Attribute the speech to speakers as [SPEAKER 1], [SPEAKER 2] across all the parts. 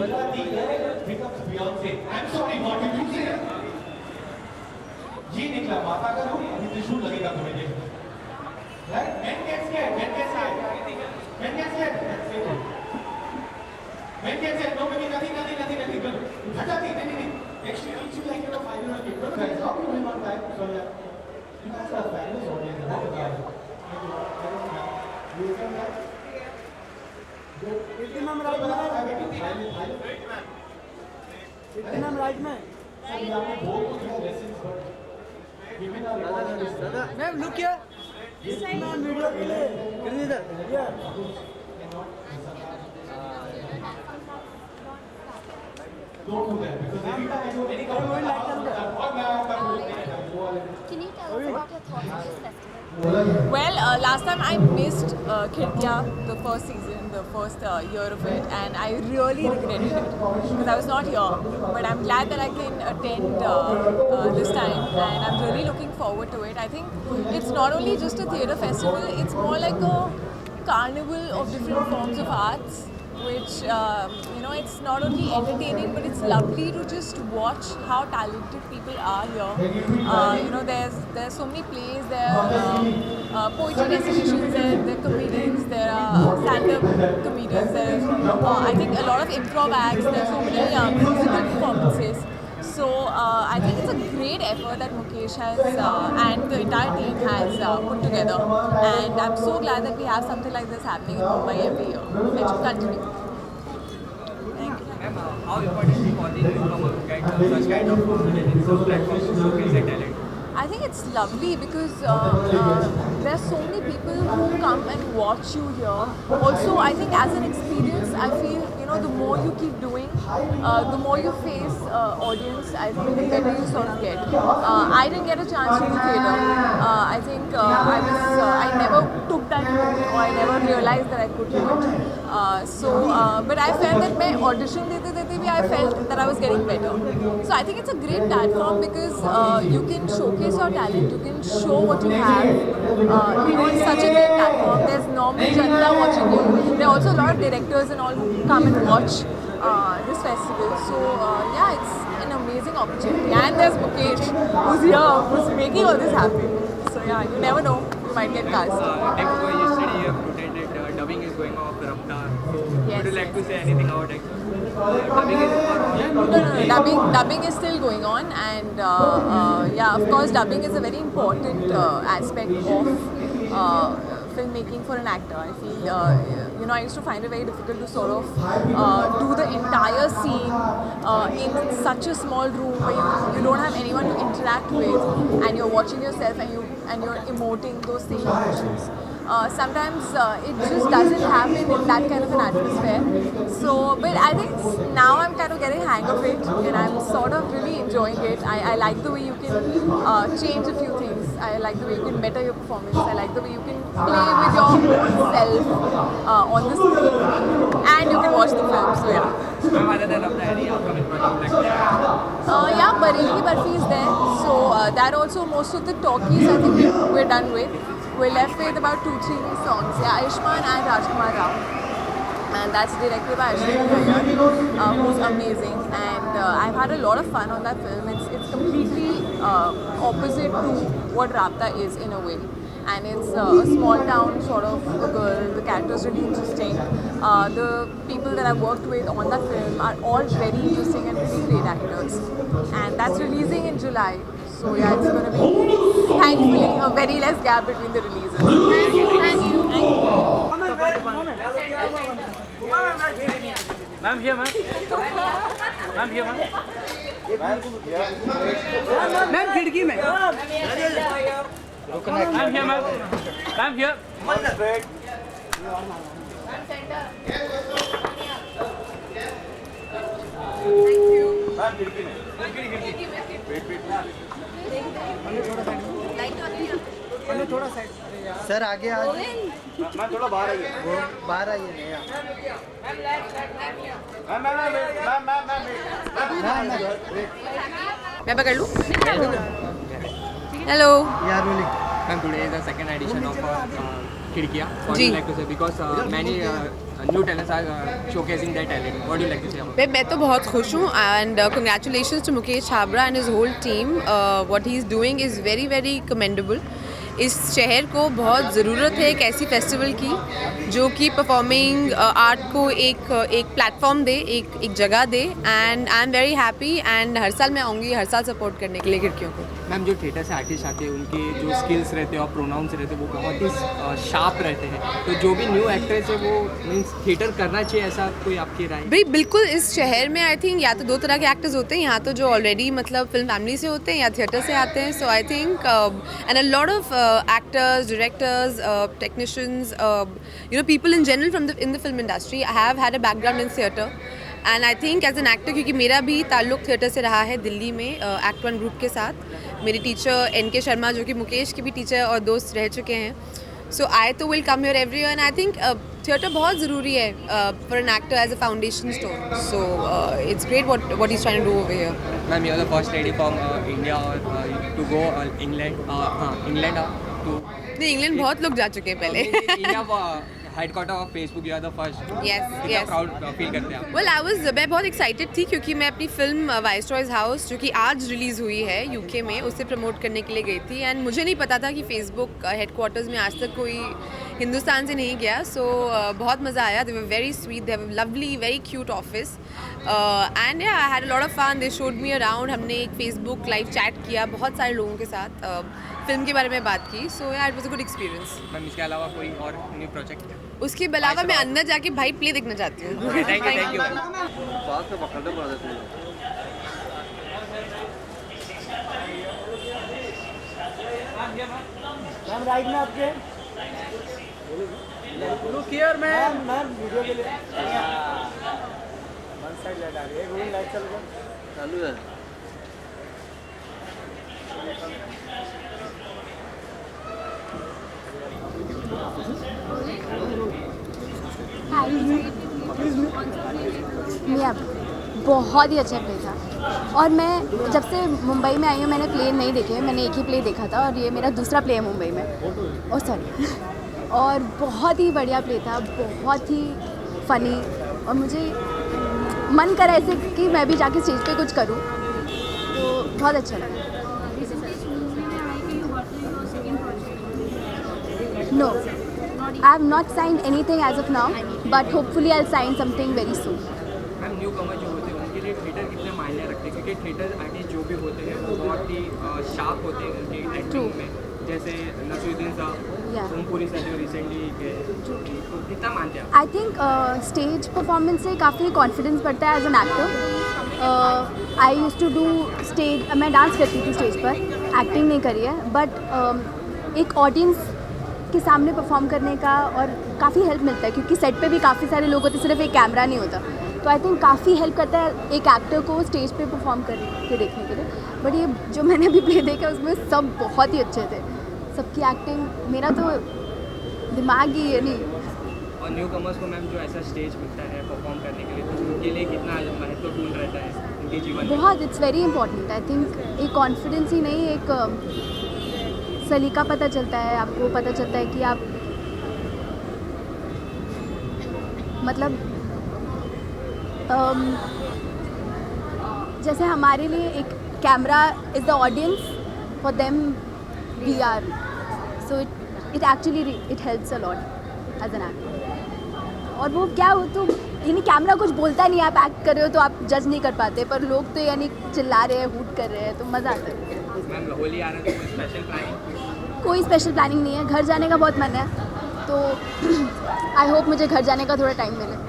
[SPEAKER 1] I'm sorry, what did you say? ये निकला माता का रूप अभी त्रिशूल लगेगा तुम्हें देख right men get scared men get scared men get scared no baby nothing good हटा दी नहीं actually teach you like you're a 5-year-old kid but guys how can we not time so yeah you guys are fabulous audience you can
[SPEAKER 2] कितना में right में ma'am look here ma'am video के लिए इधर
[SPEAKER 1] don't do that because every time I do any kind of
[SPEAKER 3] Can you tell us about your thoughts on this festival?
[SPEAKER 4] Well, last time I missed Khidkiya, the first season, the first year of it, and I really regretted it because I was not here. But I'm glad that I can attend this time, and I'm really looking forward to it. I think it's not only just a theatre festival; it's more like a carnival of different forms of arts. Which it's not only entertaining, but it's lovely to just watch how talented people are here. There's so many plays, there are poetry exhibitions, there are comedians, there are stand-up comedians, there are I think a lot of improv acts, there are so many musical performances. So I think it's a great effort that Mukesh has and the entire team has put together, and I'm so glad that we have something like this happening in Mumbai every year. It should continue. Thank you.
[SPEAKER 5] How important is audience from such kind of platforms to showcase their talent?
[SPEAKER 4] I think it's lovely because there are so many people who come and watch you here. Also, I think as an experience, I feel the more you keep doing, the more you face audience. I think the better you sort of get. I didn't get a chance to do theatre. I think I never took that route, or I never realized that I could do it. But I felt that my audition dete bhi I felt that I was getting better. So I think it's a great platform because you can showcase your talent, you can show what you have. It's such a great platform. There's normal Janta watching you. There are also a lot of directors and all who come and watch this festival. So it's an amazing opportunity. And there's Mukesh, who's here, who's making all this happen. So you never know, you might get cast.
[SPEAKER 5] Yesterday you have noted that dubbing is going on of Raftaar.
[SPEAKER 4] Yes,
[SPEAKER 5] Would you like
[SPEAKER 4] yes.
[SPEAKER 5] to say anything about it? Dubbing is
[SPEAKER 4] No. Dubbing is still going on, and of course, dubbing is a very important aspect of filmmaking for an actor. I feel, I used to find it very difficult to sort of do the entire scene in such a small room where you don't have anyone to interact with, and you're watching yourself and you're emoting those same emotions. Sometimes it just doesn't happen in that kind of an atmosphere. So, but I think now I'm kind of getting hang of it, and I'm sort of really enjoying it. I like the way you can change a few things. I like the way you can better your performance. I like the way you can play with your own self on the screen, and you can watch the film. So
[SPEAKER 5] other than Raftaar, any upcoming project like that?
[SPEAKER 4] Bareilly Ki Barfi is there. So that also most of the talkies I think we're done with. We're left with about 2-3 songs. Ayushmann and Rajkumar Rao. And that's directed by Ashwin Iyer, who's amazing. And I've had a lot of fun on that film. It's completely opposite to what Rabta is in a way. And it's a small town sort of a girl. The character's really interesting. The people that I've worked with on that film are all very interesting and really great actors. And that's releasing in July. So it's going to be, thankfully, a very less gap between the releases. Thank you.
[SPEAKER 5] Ma'am, here, ma'am. Ma'am, here, ma'am.
[SPEAKER 2] Ma'am खिड़की में
[SPEAKER 5] Ma'am, here, ma'am. Ma'am, here.
[SPEAKER 4] Thank you.
[SPEAKER 2] थोड़ा side sir आगे आ
[SPEAKER 5] मैं थोड़ा बाहर आइए
[SPEAKER 2] वो बाहर आइए
[SPEAKER 4] मैं पकड़ लूँ? Hello.
[SPEAKER 2] यार rolling
[SPEAKER 5] Ma'am, today is the second edition of Khidkiya. What
[SPEAKER 4] Ji.
[SPEAKER 5] would you like to say? Because many new talents are showcasing their talent. What do you like to say about
[SPEAKER 4] मैं तो बहुत खुश हूँ and congratulations to Mukesh Chhabra and his whole team. What he is doing is very very commendable. इस शहर को बहुत ज़रूरत है एक ऐसी फेस्टिवल की जो कि परफॉर्मिंग आर्ट को एक प्लेटफॉर्म दे, एक जगह दे and I am very happy and हर साल मैं आऊँगी, हर साल सपोर्ट करने के लिए खिड़कियों को.
[SPEAKER 5] मैम, जो थिएटर से आर्टिस्ट आते हैं उनके जो स्किल्स रहते हैं और प्रोनाउंस रहते हैं वो बहुत ही शार्प रहते हैं, तो जो भी न्यू एक्टर्स है वो मीन्स थिएटर करना चाहिए, ऐसा कोई आपकी राय?
[SPEAKER 4] भाई बिल्कुल, इस शहर में आई थिंक या तो दो तरह के एक्टर्स होते हैं, यहाँ तो जो ऑलरेडी मतलब फिल्म फैमिली से होते हैं या थिएटर से आते हैं. So I think and a lot of actors, directors, technicians, people in general in the film industry have had a background in theatre. And I think as an actor, क्योंकि मेरा भी ताल्लुक थिएटर से रहा है दिल्ली में एक्ट वन ग्रुप के साथ. मेरी टीचर NK शर्मा जो कि मुकेश के भी टीचर और दोस्त रह चुके हैं. सो आई तो will come here every year and I think theatre बहुत ज़रूरी है for an actor as a foundation stone. So it's great what he's trying to do over here.
[SPEAKER 5] Ma'am, you are the first lady from India to go England
[SPEAKER 4] नहीं, England बहुत लोग जा चुके हैं पहले.
[SPEAKER 5] Headquarter of Facebook, you are the first.
[SPEAKER 4] Yes.
[SPEAKER 5] Proud feel करते हैं आप?
[SPEAKER 4] वेल मैं बहुत एक्साइटेड थी क्योंकि मैं अपनी फिल्म वाइसरॉयज़ हाउस जो कि आज रिलीज़ हुई है यूके में, उसे प्रमोट करने के लिए गई थी. एंड मुझे नहीं पता था कि फेसबुक हेडक्वार्टर्स में आज तक कोई हिंदुस्तान से नहीं गया. सो बहुत मज़ा आया. They were very sweet, they have lovely very cute office and I had a lot of fun. They showed me around. हमने एक फेसबुक लाइव चैट किया बहुत सारे लोगों के साथ, फिल्म के बारे में बात की. सो यार it was a good experience.
[SPEAKER 5] Ma'am, इसके अलावा कोई और न्यू प्रोजेक्ट?
[SPEAKER 4] उसके अलावा मैं अंदर जाके भाई प्ले देखना चाहती हूँ.
[SPEAKER 5] Thank you.
[SPEAKER 2] मैम राइट में आपके लुक हियर मैम वीडियो के लिए वन साइड लाइट आ रही है. ग्रीन लाइट चालू है.
[SPEAKER 3] बहुत ही अच्छा प्ले था और मैं जब से मुंबई में आई हूँ मैंने प्ले नहीं देखे. मैंने एक ही प्ले देखा था और ये मेरा दूसरा प्ले है मुंबई में. और सॉरी और बहुत ही बढ़िया प्ले था, बहुत ही फ़नी और मुझे मन करा ऐसे कि मैं भी जाके स्टेज पे कुछ करूँ, तो बहुत अच्छा लगा. No, I have not signed anything as of now, but hopefully I'll sign something very soon.
[SPEAKER 5] Ma'am, newcomer जो होते हैं उनके लिए थिएटर कितने मायने रखते हैं, क्योंकि थिएटर आर्टिस्ट जो भी होते हैं वो बहुत ही शार्प होते हैं उनकी एक्टिंग में, जैसे नसीरुद्दीन साहब, ओमपुरी सर जो रिसेंटली गए, तो कितना मानते हैं आप?
[SPEAKER 3] आई थिंक स्टेज परफॉर्मेंस से काफ़ी कॉन्फिडेंस बढ़ता है as an actor. I use to do stage, मैं डांस करती थी स्टेज पर, एक्टिंग नहीं करी है, बट एक ऑडियंस के सामने परफॉर्म करने का और काफ़ी हेल्प मिलता है क्योंकि सेट पे भी काफ़ी सारे लोग होते, सिर्फ एक कैमरा नहीं होता. तो आई थिंक काफ़ी हेल्प करता है एक एक्टर को स्टेज पे परफॉर्म करके देखने के लिए. बट ये जो मैंने अभी प्ले देखा उसमें सब बहुत ही अच्छे थे, सबकी एक्टिंग, मेरा तो दिमाग ही है नहीं.
[SPEAKER 5] और न्यू कमर्स को मैम जो ऐसा स्टेज मिलता है परफॉर्म करने के लिए, तो उनके लिए कितना महत्वपूर्ण रहता है उनके जीवन में?
[SPEAKER 3] बहुत, it's very important. I think एक कॉन्फिडेंस ही नहीं, एक सलीका पता चलता है आपको, पता चलता है कि आप मतलब जैसे हमारे लिए एक camera is the audience, for them we are. So it actually it helps a lot as an actor. और वो क्या हो तो यानी कैमरा कुछ बोलता नहीं, आप एक्ट कर रहे हो तो आप जज नहीं कर पाते, पर लोग तो यानी चिल्ला रहे हैं, हूट कर रहे हैं, तो मज़ा आता है.
[SPEAKER 5] मैम, होली आ रहा है तो कोई स्पेशल प्लानिंग?
[SPEAKER 3] कोई स्पेशल प्लानिंग नहीं है. घर जाने का बहुत मन है, तो आई होप मुझे घर जाने का थोड़ा टाइम मिले.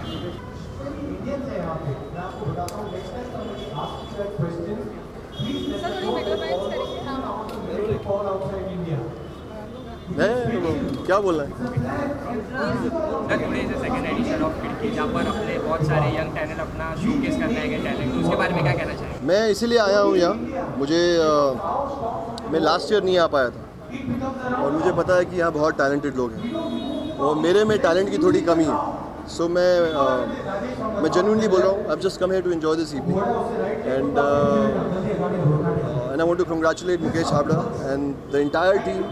[SPEAKER 6] क्या बोल रहा है?
[SPEAKER 5] सेकेंड एडिशन ऑफ खिड़की, जहाँ पर अपने बहुत सारे यंग टैलेंट अपना शोकेस करने आएंगे टैलेंट, तो उसके बारे में क्या कहना चाहिए?
[SPEAKER 6] मैं इसीलिए आया हूँ यहाँ. मुझे मैं लास्ट ईयर नहीं आ पाया था और मुझे पता है कि यहाँ बहुत टैलेंटेड लोग हैं और मेरे में टैलेंट की थोड़ी कमी है, सो मैं genuinely बोल रहा हूँ, I've just come here to enjoy this evening, and I want to congratulate Mukesh Habra and the entire team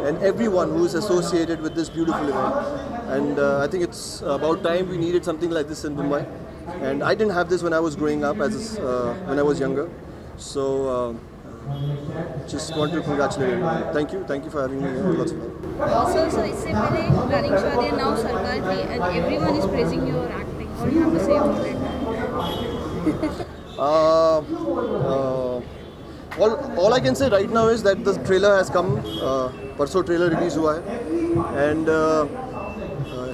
[SPEAKER 6] and everyone who is associated with this beautiful event. And I think it's about time we needed something like this in Mumbai. And I didn't have this when I was growing up, when I was younger. So just want to congratulate everyone. Thank you for having me here. Lots of love.
[SPEAKER 2] Also, so इससे पहले planning शादी now सरकार थी and everyone is praising your acting. What do you have to say about it?
[SPEAKER 6] All I can say right now is that the trailer has come. परसों trailer release हुआ है, and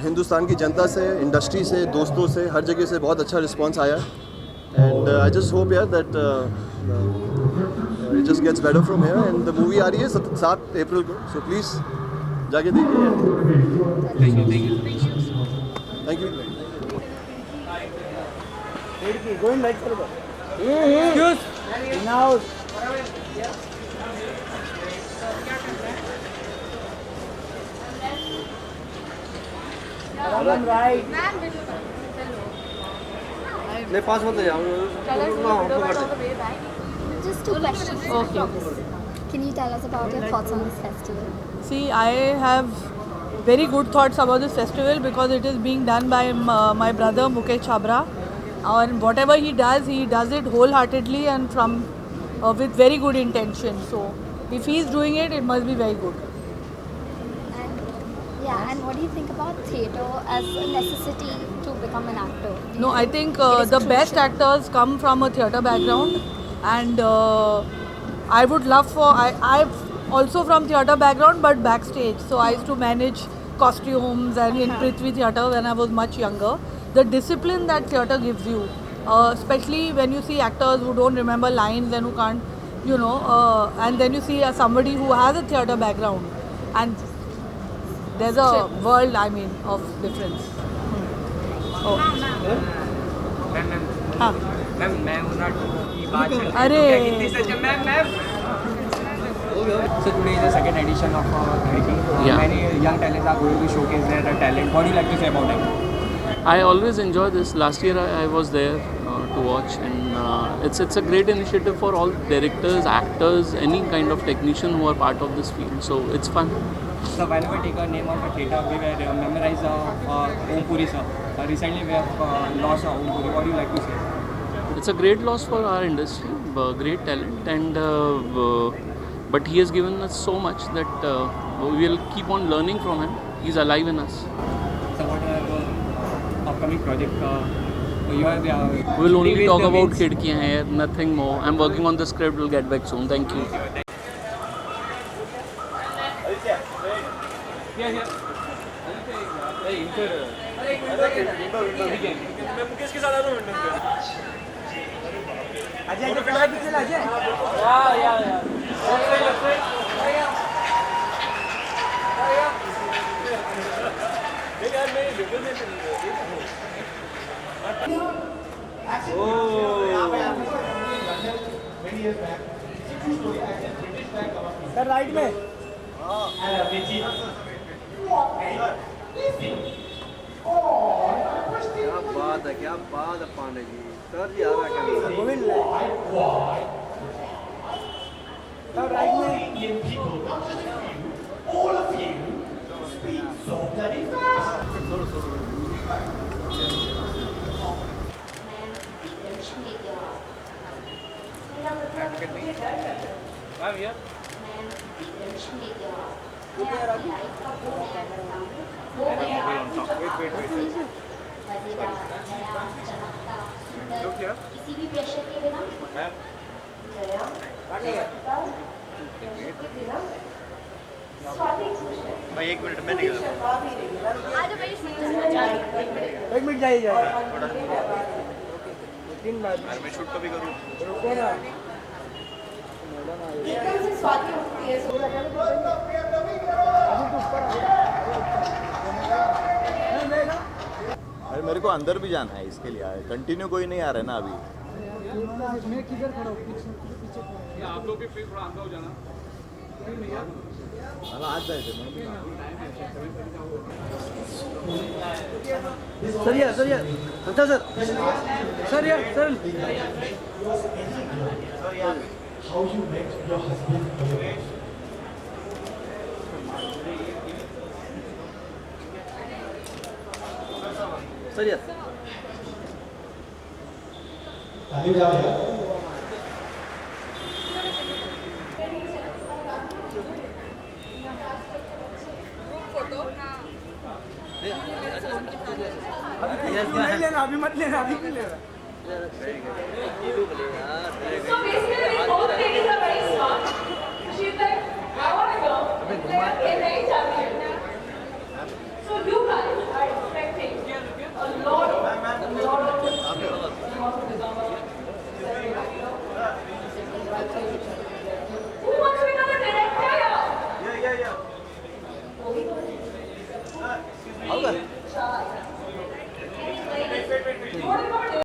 [SPEAKER 6] Hindustan की जनता से, industry से, दोस्तों से, हर जगह से बहुत अच्छा रिस्पांस आया है. एंड आई जस्ट होप यार that it just gets better from here. And the movie आ रही है 7 अप्रैल को, सो प्लीज़ जाके देखिए. Thank you.
[SPEAKER 3] Just 2 questions. Okay. Can you tell us about your thoughts on this festival?
[SPEAKER 7] See, I have very good thoughts about this festival because it is being done by my brother Mukesh Habra, and whatever he does it wholeheartedly and from with very good intention. So, if he is doing it, it must be very good.
[SPEAKER 3] And what do you think about theatre as a necessity to become an actor?
[SPEAKER 7] No, I think the best actors come from a theatre background, and I would love for I've also from theatre background but backstage. So I used to manage costumes and in Prithvi Theatre when I was much younger. The discipline that theatre gives you, especially when you see actors who don't remember lines and who can't, and then you see somebody who has a theatre background, and there's a world, of difference.
[SPEAKER 5] Ma'am मैं हूँ ना की बात चल रही है.
[SPEAKER 7] अरे.
[SPEAKER 5] क्या कितनी सच है ma'am. So today is the second edition of Khidki. Many young talents are going to showcase their talent. What do you like to say about it?
[SPEAKER 8] I always enjoy this. Last year I was there to watch, and it's a great initiative for all directors, actors, any kind of technician who are part of this field. So it's fun.
[SPEAKER 5] So whenever we take a name of a theatre, we were memorize Om Puri sir. Recently we have lost Om Puri. What do you like to say?
[SPEAKER 8] It's a great loss for our industry, great talent, and but he has given us so much that we will keep on learning from him. He's alive in us.
[SPEAKER 5] So what are the upcoming project? You have
[SPEAKER 8] We will only talk about Khidkiyan here, nothing more. I'm working on the script. We'll get back soon. Thank you.
[SPEAKER 2] Sir right में.
[SPEAKER 6] क्या बात है Pandey ji. Sir जी आ रहा है.
[SPEAKER 2] Govind sir right में.
[SPEAKER 1] All of you speak so bloody fast.
[SPEAKER 5] I'm here. Look here. Ma'am. भाई 1 minute में निकल.
[SPEAKER 2] एक मिनट जाइए. 3 बार
[SPEAKER 5] मैं शूट कभी करूँ.
[SPEAKER 2] रुको ना.
[SPEAKER 9] अरे मेरे को अंदर भी जाना है, इसके लिए आया. कंटिन्यू कोई नहीं आ रहा है ना अभी.
[SPEAKER 2] मैं किधर खड़ा हूँ? पीछे.
[SPEAKER 5] आप लोग भी थोड़ा अंदर हो जाना.
[SPEAKER 9] मला आज जायचं म्हणून
[SPEAKER 10] सर या अच्छा सर या sir
[SPEAKER 1] How you met your husband?
[SPEAKER 10] Sir या
[SPEAKER 1] ताली बजाओ।
[SPEAKER 10] अभी मत लेना अभी नहीं लेना
[SPEAKER 11] So basically, both ladies are very smart. She's like, I want a girl. Like,